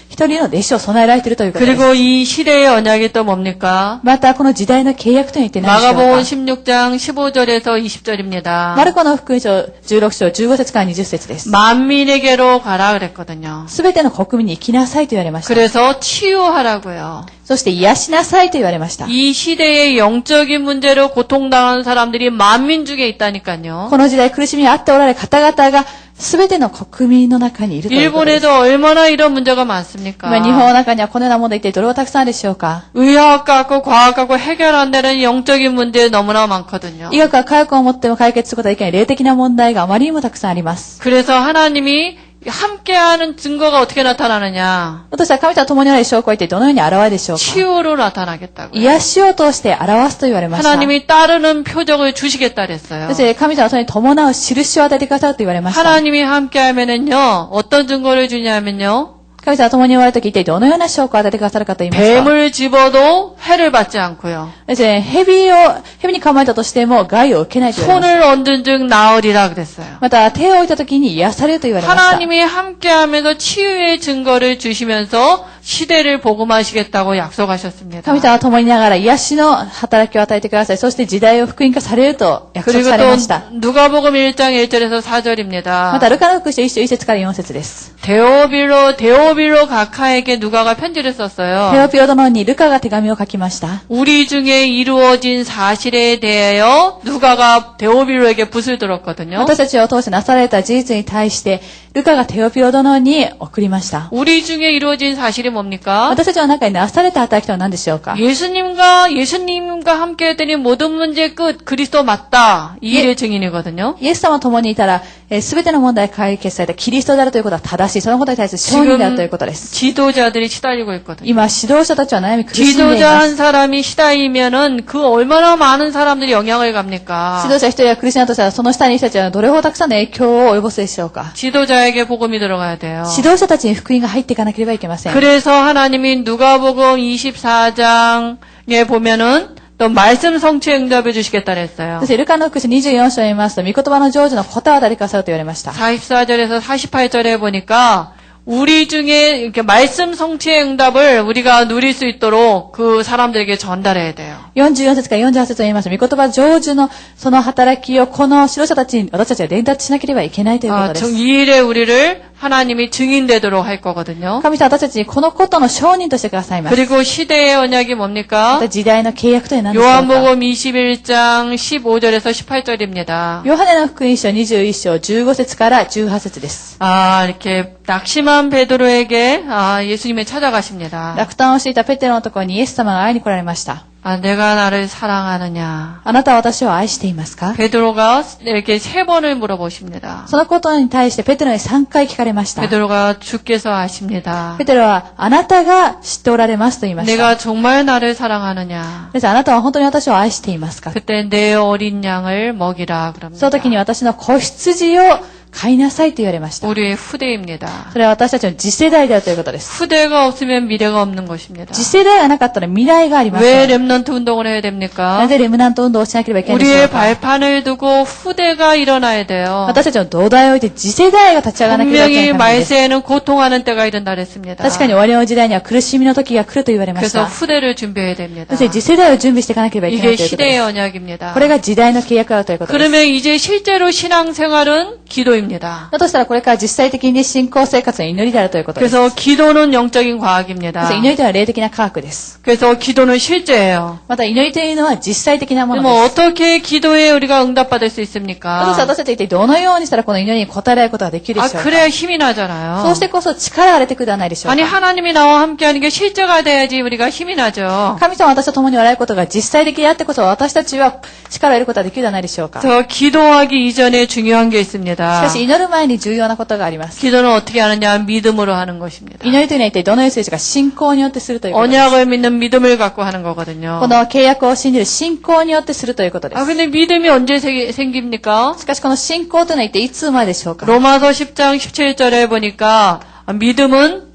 一人の弟子を備えられているということです。 그리고 이 시대의 언약이 또 뭡니까? またこの時代の契約というのは一体何でしょう 마가복음 か。 16장 15절에서 20절입니다. マルコの福音書16章15節から20節です。 만민에게로 가라 그랬거든요. すべての国民に行きなさいと言われました。 그래서 치유하라고요. そして癒しなさいと言われました。 이 시대의 영적인 문제로 고통당하는 사람들이 만민 중에 있다니까요. この時代苦しみにあっておられる方々がすべての国民の中にいるということです。 일본에도 얼마나 이런 문제가 많습니까? 今日本の中にはこのような問題一体どれほどたくさんあるでしょうか。 의학 갖고 과학 갖고 해결 안 되는 영적인 문제 너무나 많거든요. 医学は科学をもっても解決することができない霊的な問題があまりにもたくさんあります。 그래서 하나님이 함께하는 증거가 어떻게 나타나느냐? 私は神と共におられる証拠は一体どのように現れるでしょうか。 치유로 나타나겠다고요. 癒しを通して表すと言われました。 하나님이 따르는 표적을 주시겠다 그랬어요. そして神様はそれに伴う印を与えてくださると言われました。 하나님이 함께하면은요 어떤 증거를 주냐면요 神様は共におられるとき一体どのような証拠を与えてくださるかと言いますと。 뱀을 집어도 해를 받지 않고요. ですね、蛇に噛まれたとしても害を受けないと言われました。 손을 얹은 즉 나으리라 그랬어요. また手を置いたときに癒されると言われました。 하나님이 함께하면서 치유의 증거를 주시면서 시대를 복음하시겠다고 약속하셨습니다. 神様は共にいながら癒しの働きを与えてください。そして時代を福音化されると約束 그리고 され 또 ました。 누가복음 1장 1절에서 4절입니다. またルカの福音書1章1節から4節です。 데오빌로 각하에게 누가가 편지를 썼어요. テオピロ殿にルカが手紙を書きました。 우리 중에 이루어진 사실에 대하여 누가가 데오빌로에게 붓을 들었거든요. 私たちを通してなされた事実に対してルカがテオピロ殿に送りました。 우리 중에 이루어진 사실이 뭡니까? 私たちの中になされた働きとは何でしょうか。 예수님과 함께 했더니 모든 문제 끝 그리스도 맞다. 이 일의 증인이거든요. イエス様と共にいたら、すべての問題が解決されたキリストであるということは正しい。そのことに対する証人であるということです。 지도자들이 시달리고 있거든요. 今、指導者たちは悩み苦しんでい 지도자 ま 한 す。 사람이 시달리면은 그 얼마나 많은 사람들이 영향을 갑니까? 指導者一人が苦しんだとしたら、その下にいる人たちはどれほどたくさんの影響を及ぼすでしょうか。 지도자에게 복음이 들어가야 돼요. 指導者たちに福音が入っていかなければいけません。 그래서 하나님이 누가복음 24장에 보면은 또 말씀 성취 응답해 주시겠다 그랬어요. そして、ルカの福音書24章を読みますと、御言葉の成就の答えを与えてくださると言われました。 44절에서 48절에 보니까 우리 중에 이렇게 말씀 성취의 응답을 우리가 누릴 수 있도록 그 사람들에게 전달해야 돼요. 44節から48節を読みますと、御言葉成就のその働きをこの指導者たちに私たちは伝達しなければいけないということです。 이 일에 우리를 하나님이 증인되도록 할 거거든요. 神様は私たちにこのことの証人としてくださいます。 그리고 시대의 언약이 ま 뭡니까? た時代の契約というのは何でしょうか。 요한복음 21장 15절에서 18절입니다. ヨハネの福音書21章15節から18節です。 이렇게 낙심한 베드로에게 예수님이 찾아가십니다. 落胆をしていたペテロのところにイエス様が会いに来られました。 아, 내가 나를 사랑하느냐. あなたは私を愛していますか 베드로가 이렇게 3번을 물어보십니다. そのことに対してペテロに3回聞かれました。 베드로가 주께서 아십니다. ペテロは、あなたが知っておられますと言いました。 내가 정말 나를 사랑하느냐. ですあなたは本当に私を愛していますか 그때 내 어린 양을 먹이라 その時に 그럽니다. 私の子羊を飼いなさいと言われました。 우리의 후대입니다. それは私たちの次世代であるということです。 후대가 없으면 미래가 없는 것입니다. 次世代がなかったら未来がありませ 왜 ん。 렘넌트 운동을 해야 な 됩니까? ぜレムナント運動をしなければいけないんでしょ 우리의 うか 발판을 두고 후대가 일어나야 돼요. 私たちの土台を置いて次世代が立ち上がらなければいけな 분명히 いためです。 말세에는 고통하는 때가 이른다 그랬습니다. 確かに終わりの時代には苦しみの時が来ると言われまし 그래서 た。 후대를 준비해야 됩니다. そして次世代を準備していかなければいけな 이게 いということ 시대의 です。 언약입니다. これが時代の契約だということです。 그러면 이제 실제로 신앙생활은 기도입니다. だとしたらこれから実際的に信仰生活の祈りであるということです。 그래서 기도는 영적인 과학입니다. そして祈りというのは霊的な科学です。 그래서 기도는 실제예요. また祈りというのは実際的なもの 뭐 です。 어떻게 기도에 우리가 응답받을 수 だとしたら 있습니까? 私たちは一体どのようにしたらこの祈りに応えられることができるで 아 しょうか。 그래야 힘이 나잖아요. そうしてこそ力が出てくるではないでしょう 아니 か。 하나님이 나와 함께하는 게 실제가 돼야지 우리가 힘이 나죠. 神様は私と共におられることが実際的であってこそ私たちは力を得ることができるではないでしょうか。し 저 기도하기 이전에 중요한 게 있습니다. かし祈る前に重要なことがあります。 기도는 어떻게 하느냐? 믿음으로 하는 것입니다. 祈りというのは一体どのようにするか信仰によってするということです。 언약을 믿는 믿음을 갖고 하는 거거든요. この契約を信じる信仰によってするということで 아 す。 근데 믿음이 언제 생깁니까? しかしこの信仰というのは一体いつ生まれでしょうか。 로마서 10장 17절에 보니까 믿음은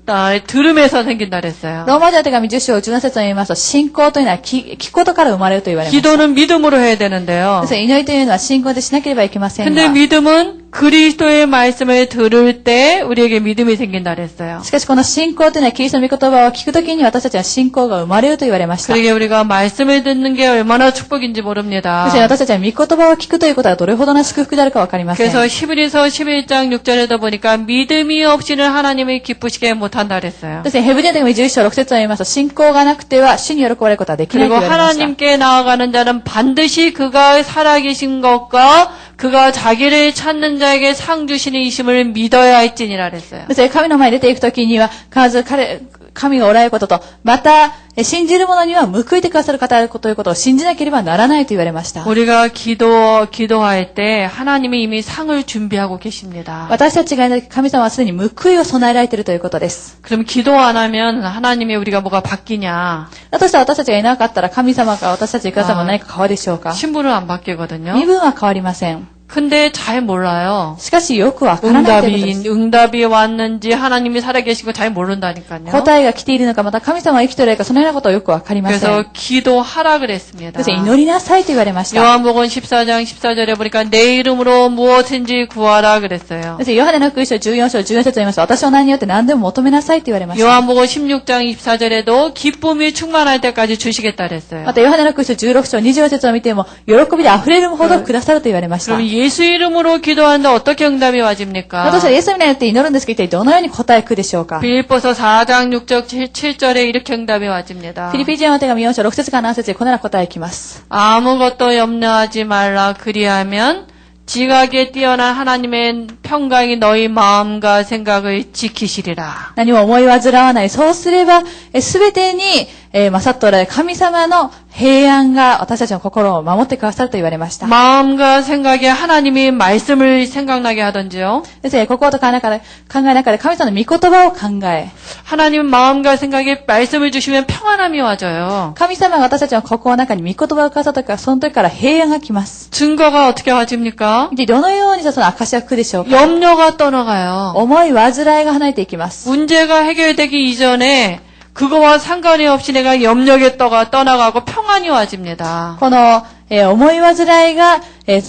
들음에서 생긴다 그랬어요. ローマ人の手紙10章17節を読みますと、信仰というのは聞くことから生まれると言われます。 기도는 믿음으로 해야 되는데요. ですから祈りというのは信仰でしなければいけません 근데 が、 믿음은 그리스도의 말씀을 들을 때 우리에게 믿음이 생긴다 그랬어요. しかしこの信仰というのはキリストの御言葉を聞くときに私たちは信仰が生まれると言われました。 그러게 우리가 말씀을 듣는 게 얼마나 축복인지 そ 모릅니다. して私たちは御言葉を聞くということはどれほどの祝福であるかわかりません。 그래서 히브리서 11장 6절에도 보니까 믿음이 없이는 하나님을 기쁘시게 못한다 그랬어요. ですね、ヘブル人の手紙11章6節を読みますと、信仰がなくては主に喜ばれることはできないと 그리고 言われました。 하나님께 나아가는 자는 반드시 그가 살아계신 것과 그가 자기를 찾는 자에게 상 주시는 이심을 믿어야 할지니라 그랬어요. ですね、神の前に出ていくときには、必ず神がおられることと、また、信じる者には報いてくださる方であるということを信じなければならないと言われました。 우리가 기도할 때 하나님이 이미 상을 준비하고 계십니다. 私たちが祈る神様はすでに報いを備えられているということです。 그럼 기도 안 하면 하나님이 우리가 뭐가 바뀌냐? だとしたら私たちがいなかったら神様が私たちにくださるもの何か変わるでしょうか。 신분은 안 바뀌거든요. 身分は変わりません。 근데 잘 몰라요. しかしよくわからないということです。 응답이 왔는지 하나님이 살아계신 거 잘 모른다니까요. 答えが来ているのか、また神様が生きているのか、そのようなことはよくわかりません。 그래서 기도하라 그랬습니다. そして祈りなさいと言われました。 요한복음 14장 14절에 보니까 내 이름으로 무엇인지 구하라 그랬어요. そしてヨハネの福音書14章14節を読みますと、私の名によって何でも求めなさいと言われました。 요한복음 16장 24절에도 기쁨이 충만할 때까지 주시겠다 그랬어요. またヨハネの福音書16章24節を見ても、喜びで溢れるほどくださると言われました。 그럼 예수 이름으로 기도하는데 어떻게 응답이 와집니까? 私はイエス様によって祈るんですけど、一体どのように答えくるでしょうか。 빌립보서 4장 6절 7절에 이렇게 응답이 와집니다. フィリピ人の手紙4章6節から7節でこのような答えきます。 아무것도 염려하지 말라 그리하면 지각에 뛰어난 하나님의 평강이 너희 마음과 생각을 지키시리라. 何も思い煩わない。そうすれば、すべてに、勝っておられる神様の平安が私たちの心を守ってくださると言われました。 마음과 생각에 하나님이 말씀을 생각나게 하던지요. ですね、心と考えながら神様の御言葉を考え、 하나님 마음과 생각에 말씀을 주시면 평안함이 와져요. 神様が私たちの心の中に御言葉をくださった時から、その時から平安が来ます。 증거가 어떻게 와집니까? で、どのようにしたその証が来るでしょうか。 염려가 떠나가요. 思い煩いが離れていきます。 문제가 해결되기 이전에 그거와 상관이 없이 내가 염려에 떠나가고 평안이 와집니다. この、思い煩いが、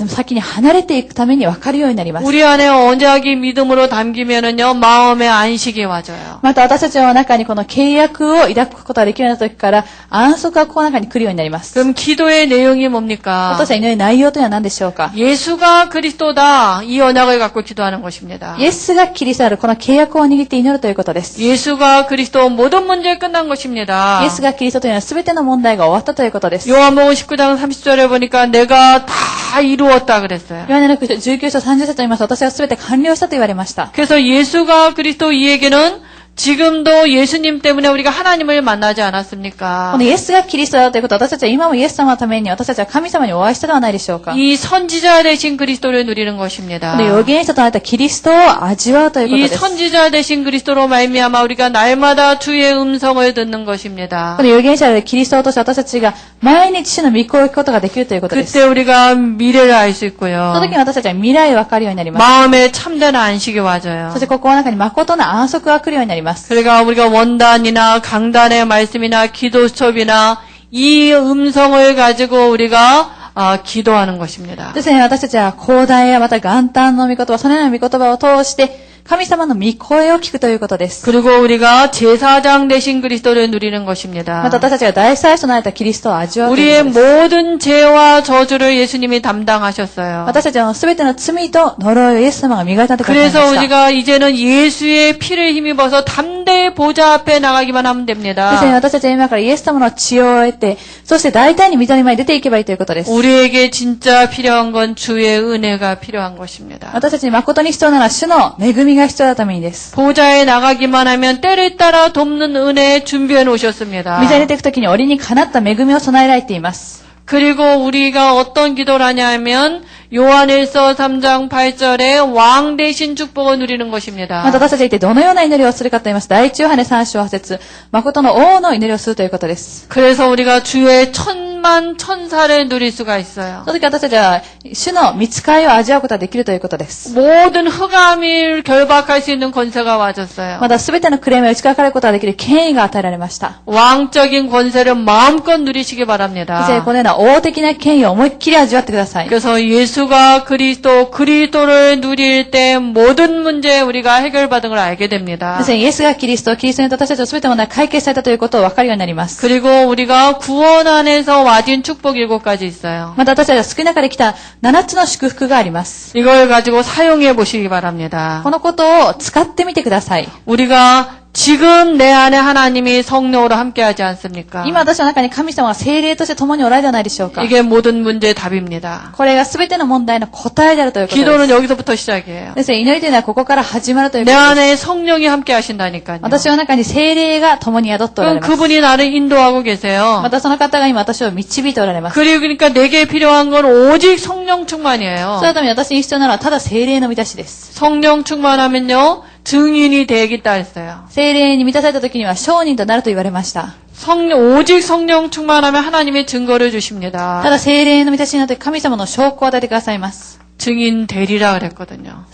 先に離れていくために分かるようになります。 우리 안에 언약이 믿음으로 담기면은요, 마음의 안식이 와져요. また私たちの中にこの契約を抱くことができるような時から安息がこの中に来るようになります。 그럼 기도의 내용이 뭡니까? 私たちの祈りの内容というのは何でしょうか。 예수가 그리스도다. 이 언약을 갖고 기도하는 것입니다. イエスがキリストであるこの契約を握って祈るということです。 예수가 그리스도 모든 문제 끝난 것입니다. イエスがキリストというのは全ての問題が終わったということです。 요한복음 19장 30절에 보니까 내가 다 이루었다 그랬어요. ヨハネの19章30節を言いますと、私は全て完了したと言われました。 그래서 예수가 그리스도 이에게는 지금도 예수님 때문에 우리가 하나님을 만나지 않았습니까? このイエスがキリストだということは、私たちは今もイエス様のために私たちは神様にお会いしたではないでしょうか。 이 선지자 되신 그리스도를 누리는 것입니다. この預言者となったキリストを味わうということ 이 です。 선지자 되신 그리스도로 말미암아 우리가 날마다 주의 음성을 듣는 것입니다. この預言者でキリストを通して私たちが毎日主の御声を聞くことができるということです。 그때 우리가 미래를 알 수 そ 있고요. の時に私たちは未来を分かるようになります。 마음에 참된 안식이 와져요. そして心の中に誠の安息が来るようになります。 그러니까 우리가 원단이나 강단의 말씀이나 기도 수첩이나 이 음성을 가지고 우리가 기도하는 것입니다. ですね、私たちは広大やまた元旦の御言葉、そのような御言葉を通して神様の御声を聞くということです。 그리고 우리가 제사장 되신 그리스도를 누리는 ま 것입니다. た私たちが大祭司となったキリストを味わうとい 우리의 うことです。 모든 죄와 저주를 예수님이 담당하셨어요. 私たちのすべての罪と呪いをイエス様が磨いたと書いてありま 그래서 した。 우리가 이제는 예수의 피를 힘입어서 담대히 보좌 앞에 나가기만 하면 ですね、 됩니다. 私たちは今からイエス様の血を得て、そして大胆に御座に前に出ていけばいいということです。 우리에게 진짜 필요한 건 주의 은혜가 필요한 것입니다. 私たちに誠に必要なのは主の恵みが必要なためにです。 보좌에 나가기만 하면 때를 따라 돕는 은혜 준비해 놓으셨습니다. 御座に出ていくときに折にかなった恵みを備えられています。 그리고 우리가 어떤 기도를 하냐면 요한일서 3장 8절에 왕 대신 축복을 누리는 また 것입니다. 私たちは一体どのような祈りをするかと言います。第一ヨハネ3章8節、誠の王の祈りをするということです。 그래서 우리가 주의 천만 천사를 누릴 수가 있어요. その時私たちは主の御使いを味わうことができるということです。 모든 흑암을 결박할 수 있는 권세가 와졌어요. またすべてのクレームを打ち掛かることができる権威が与えられました。 왕적인 권세를 마음껏 누리시기 そして 바랍니다. このような王的な権威を思いっきり味わってください。 그래서 예수가 그리스도를 누릴 때 모든 문제 우리가 해결받은 걸 알게 됩니다. ですね、イエスがキリスト、キリストによって私たちのすべての問題が解決されたということを分かるようになります。 그리고 우리가 구원 안에서 와진 축복 7가지 있어요. また私たちは救いの中で来た7つの祝福があります。 이걸 가지고 사용해 보시기 바랍니다. このことを使ってみてください。 우리가 지금 내 안에 하나님이 성령으로 함께하지 않습니까? 今私の中に神様は聖霊として共におられるではないでしょうか。 이게 모든 문제의 답입니다. これが全ての問題の答えであるということです。 기도는 여기서부터 시작이에요. ですね、祈りというのはここから始まるという 내 ことです。 안에 성령이 함께 하신다니까요. 私の中に聖霊が共に宿っておられ 그럼 ます。 그분이 나를 인도하고 계세요. またその方が今私を導いておられます。 그리고 그러니까 내게 필요한 건 오직 성령 충만이에요. そのために私に必要なのはただ聖霊の満たしです。 성령 충만하면요. 증인이 되겠다 했어요. 聖霊に満たされた時には証人となると言われました。 오직 성령 충만하면 하나님의 증거를 주십니다. ただ聖霊の満たしになって神様の証拠を与えてくださいます。 증인 되리라 그랬거든요.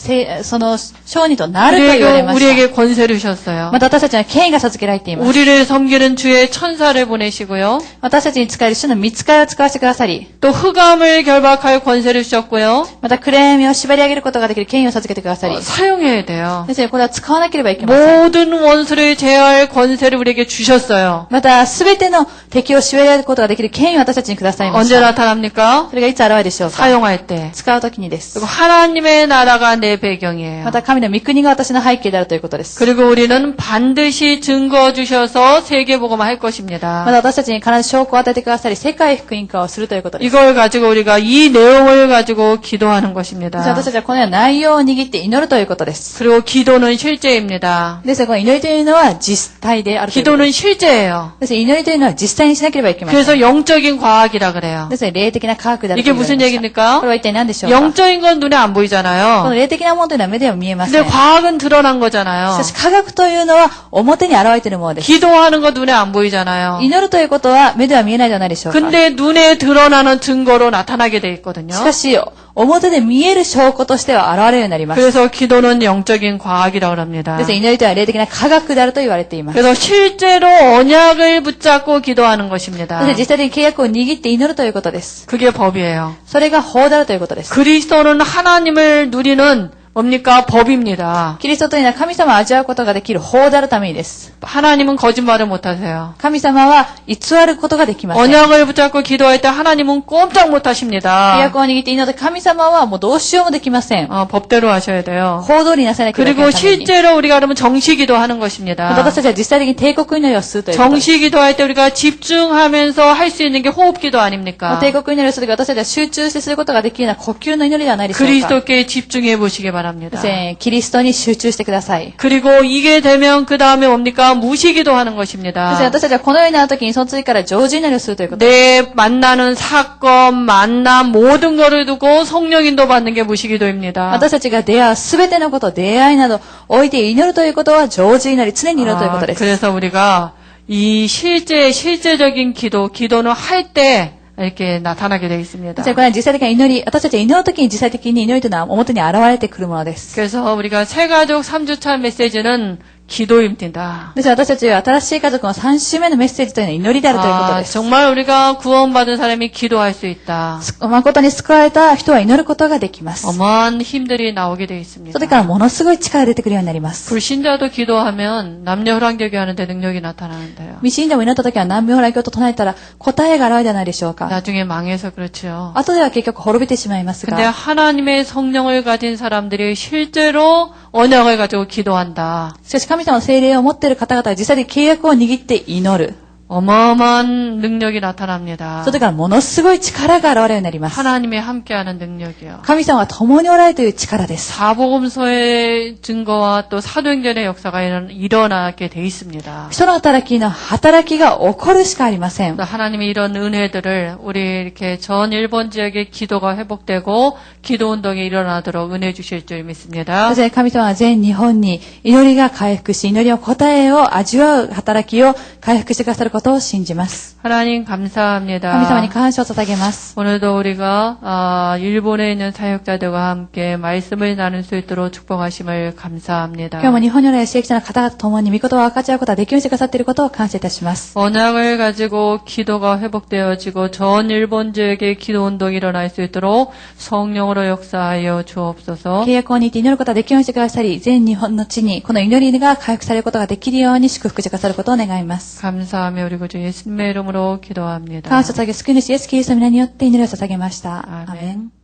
その証人となると言われ 그리고 ました。 우리에게 권세를 주셨어요. また私たちには権威が授けられています。 우리를 섬기는 주의 천사를 보내시고요. 私たちに使える主の御使いを使わせてくださり、 또 흑암을 결박할 권세를 주셨고요. また暗闇を縛り上げることができる権威を授けてくださり、 사용해야 돼요. 先生、これは使わなければいけません。 모든 원수를 제어할 권세를 우리에게 주셨어요. また、すべての敵を縛り上げることができる権威を私たちにくださいまし 언제 た。 나타납니까? それがいつ現れるでしょうか。 사용할 때. 使うときにです。 그리고 하나님의 나라가 내 배경이에요. また、神の御国が私の背景であるということです。 그리고 우리는 반드시 증거 주셔서 세계복음을 할 また 것입니다. 私たちに必ず証拠を与えてくださり、世界福音化をするということです。 이걸 가지고 우리가 이 내용을 가지고 기도하는 そして 것입니다. 私たちはこのような内容を握って祈るということです。 그리고 기도는 실제입니다. ですから、この祈りというのは実体であるということで 기도는 す。 실제예요. ですから祈りというのは実際にしなければいけません。 그래서 영적인 과학이라 그래요. ですから、霊的な科学であると 이게 言われ 무슨 ました 얘기입니까? これは一体何でしょうか。 영적인 건 눈에 안 この 보이잖아요. 霊的なものというのは目では見えませ 근데 ん。 과학은 드러난 し 거잖아요. かし科学というのは表に現れているものです。 기도하는 거 눈에 안 보이잖아요. 祈るということは目では見えないではないでしょうか。 근데 눈에 드러나는 증거로 나타나게 돼 있거든요. しかし、表で見える証拠としては現れるようになります。 그래서 기도는 영적인 과학이라고 합니다. ですから祈りというのは霊的な科学であると言われています。 그래서 실제로 언약을 붙잡고 기도하는 そ 것입니다. して実際に契約を握って祈るということです。 그게 법이에요. それが法であるということです。 그리스도는 하나님을 누리는 뭡니까? 법입니다. キリストというのは神様を味わうことができる法であるためにです。 하나님은 거짓말을 못하세요. 神様は偽ることができません。契 언약을 붙잡고 기도할 때 하나님은 꼼짝 못하십니다. 約を握って祈る神様はもうどうしようもできません。 법대로 하셔야 돼요. 法通りになさなければいけな 그리고 いために。 실제로 우리가 그러면 정시 기도하는 また 것입니다. 私たちは実際的に帝国祈りをするということです。 정시 기도할 때 우리가 집중하면서 할 수 있는 게 호흡 기도 まあ 아닙니까? 帝国祈りをするとき私たちは集中してすることができるような呼吸の祈りではないでしょうか。 그리스도께 집중해 보시기 キリ 바랍니다. キリストに集中してください。 그리고 이게 되면 그 다음에 뭡니까? 무시기도 하는 そ 것입니다. して私たちはこのようになるときにその次から常時祈りをするということ。 내 만나는 사건, 만남 모든 거를 두고 성령 인도 받는 게 무시기도입니다. 私たちが出会うすべてのこと、出会いなど置いて祈るということは常時祈り、常に祈るということです。 그래서 우리가 이 실제적인 기도는 할 때 이렇게 나타나게 되어 있습니다. これは実際的な祈り、私たちが祈るときに実際的に祈りというのは表に現れてくるものです。 그래서 우리가 새가족 3주차 메시지는 기도입니다. ですから私たちは新しい家族の3週目のメッセージというのは祈りであるということです。 정말 우리가 구원받은 사람이 기도할 수 있다. 誠に救われた人は祈ることができます。 어마어마한 힘들이 나오게 되어 있습니다. それからものすごい力が出てくるようになります。 불신자도 기도하면 남녀 혈안교계 하는데 능력이 나타나는데요. 未信者も祈ったときは南無法来教と唱えたら答えが現れではないでしょうか。 나중에 망해서 그렇죠. 後では結局滅びてしまいますが。 근데 하나님의 성령을 가진 사람들이 실제로 언약을 가지고 기도한다. しかし神様の聖霊を持っている方々は実際に契約を握って祈る。 어마어마한 능력이 나타납니다. それからものすごい力が現れるようになります。 하나님의 함께하는 능력이요. 神様が共におられるという力です。 사복음서의 증거와 또 사도행전의 역사가 일어나게 돼 있습니다. 人の働きの働きが起こるしかありません。 하나님이 이런 은혜들을 우리 이렇게 전 일본 지역의 기도가 회복되고 기도 운동이 일어나도록 은혜 주실 줄 믿습니다. そして神様は全日本に祈りが回復し、祈りの答えを味わう働きを回復してくださることを信じます。 하나님 감사합니다. 神様に感謝を捧げます。 오늘도 우리가 일본에 있는 사역자들과 함께 말씀을 나눌 수 있도록 축복하심을 감사합니다. 今日も日本におられる聖者の方々と共に御言葉を分かち合うことができるようにしてくださっていることを感謝いたします。 언약을 가지고 기도가 회복되어지고 전 일본 지역의 기도 운동이 일어날 수 있도록 성령으로 역사하여 주옵소서. 契約を握って祈ることができるようにしてくださり、全日本の地にこの祈りが回復されることができるように祝福してくださることを願います。 감사하며 우리 구주 예수님의 이름으로 기도합니다. 感謝を捧げ、救い主イエスキリストの皆によって祈りを捧げました。アーメンアーメン。